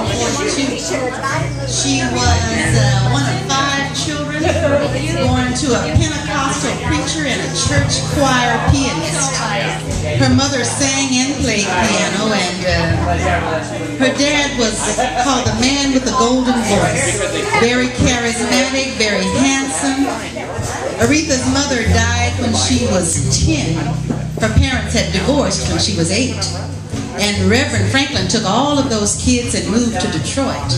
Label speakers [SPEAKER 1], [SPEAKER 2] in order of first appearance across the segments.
[SPEAKER 1] 1942. She was one of 5 children, born to a Pentecostal preacher and a church choir pianist. Her mother sang and played piano, and her dad was called the man with the golden voice. Very charismatic, very handsome. Aretha's mother died when she was 10. Her parents had divorced when she was 8. And Reverend Franklin took all of those kids and moved to Detroit.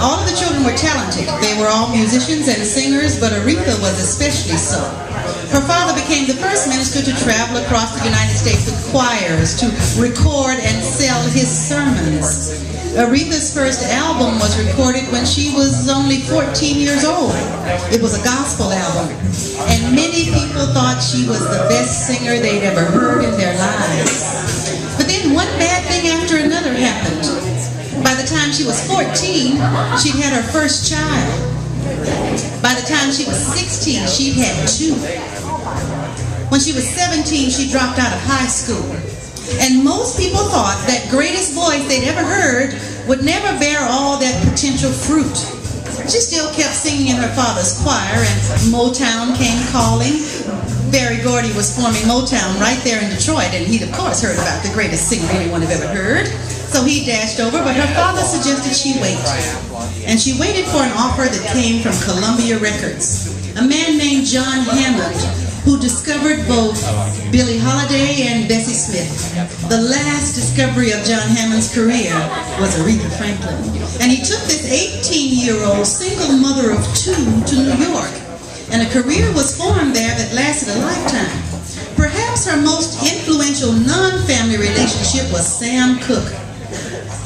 [SPEAKER 1] All of the children were talented. They were all musicians and singers, but Aretha was especially so. Her father became the first minister to travel across the United States with choirs to record and sell his sermons. Aretha's first album was recorded when she was only 14 years old. It was a gospel album, and many people thought she was the best singer they'd ever heard in their lives. But then one bad thing after another happened. By the time she was 14, she'd had her first child. By the time she was 16, she'd had 2. When she was 17, she dropped out of high school. And most people thought that greatest voice they'd ever heard would never bear all that potential fruit. She still kept singing in her father's choir, and Motown came calling. Berry Gordy was forming Motown right there in Detroit, and he'd of course heard about the greatest singer anyone had ever heard. So he dashed over, but her father suggested she wait. And she waited for an offer that came from Columbia Records. A man named John Hammond, who discovered both Billie Holiday and Bessie Smith. The last discovery of John Hammond's career was Aretha Franklin. And he took this 18-year-old single mother of 2 to New York. And a career was formed there that lasted a lifetime. Perhaps her most influential non-family relationship was Sam Cooke.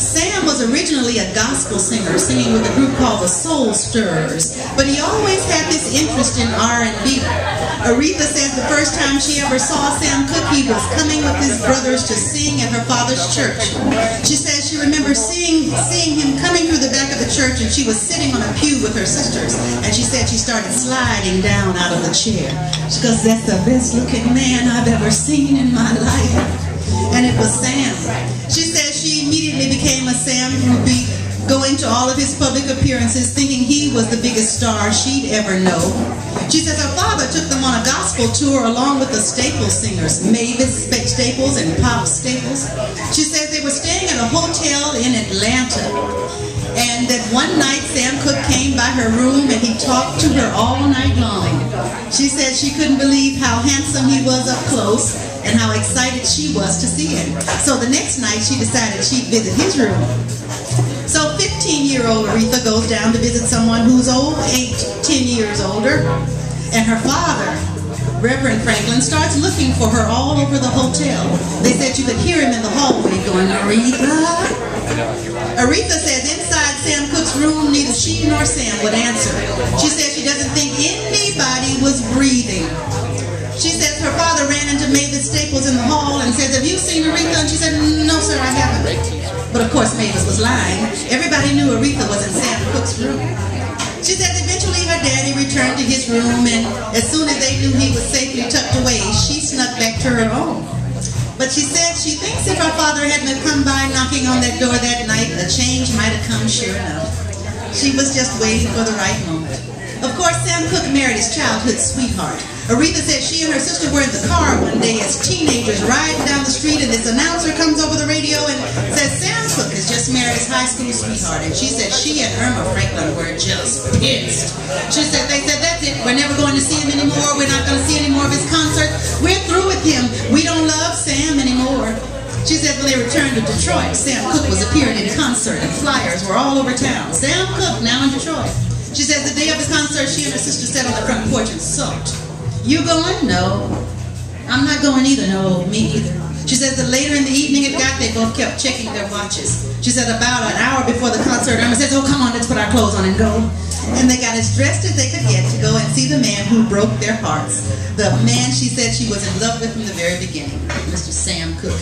[SPEAKER 1] Sam was originally a gospel singer, singing with a group called the Soul Stirrers, but he always had this interest in R&B. Aretha says the first time she ever saw Sam Cooke, he was coming with his brothers to sing at her father's church. She says she remembers seeing him coming through the back of the church, and she was sitting on a pew with her sisters, and she said she started sliding down out of the chair. She goes, "That's the best looking man I've ever seen in my life." And it was Sam. She says she immediately became a Sam groupie, going to all of his public appearances, thinking he was the biggest star she'd ever know. She says her father took them on a gospel tour along with the Staples singers, Mavis Staples and Pop Staples. She says they were staying at a hotel in Atlanta, and that one night Sam Cooke came by her room and he talked to her all night long. She said she couldn't believe how handsome he was up close and how excited she was to see him. So the next night she decided she'd visit his room. So 15-year-old Aretha goes down to visit someone who's 10 years older, and her father, Reverend Franklin, starts looking for her all over the hotel. They said you could hear him in the hallway going, "Aretha?" Aretha says inside Sam Cooke's room, neither she nor Sam would answer. She says she doesn't think anybody was breathing. She says her father ran into Mavis Staples in the hall and says, "Have you seen Aretha?" And she said, "No, sir, I haven't." But of course Mavis was lying. Everybody knew Aretha was in Sam Cooke's room. She says eventually her daddy returned to his room, and as soon as they knew he was safely tucked away, she snuck back to her own. But she said she thinks if her father hadn't come by knocking on that door that night, a change might have come sure enough. She was just waiting for the right moment. Of course, Sam Cooke married his childhood sweetheart. Aretha said she and her sister were in the car one day as teenagers riding down the street, and this announcer comes over the radio and says Sam Cooke has just married his high school sweetheart. And she said she and Irma Franklin were just pissed. She said they said, "That's it, we're never going to see him anymore. We're not going to see any more of his concert. We're through with him. We don't love Sam anymore." She said when they returned to Detroit, Sam Cooke was appearing in concert and flyers were all over town. Sam Cooke now in Detroit. She says the day of the concert, she and her sister sat on the front porch and sulked. "You going?" "No." "I'm not going either." "No, me either." She says that later in the evening it got, they both kept checking their watches. She said about an hour before the concert, Irma says, "Oh, come on, let's put our clothes on and go." And they got as dressed as they could get to go and see the man who broke their hearts. The man she said she was in love with from the very beginning, Mr. Sam Cooke.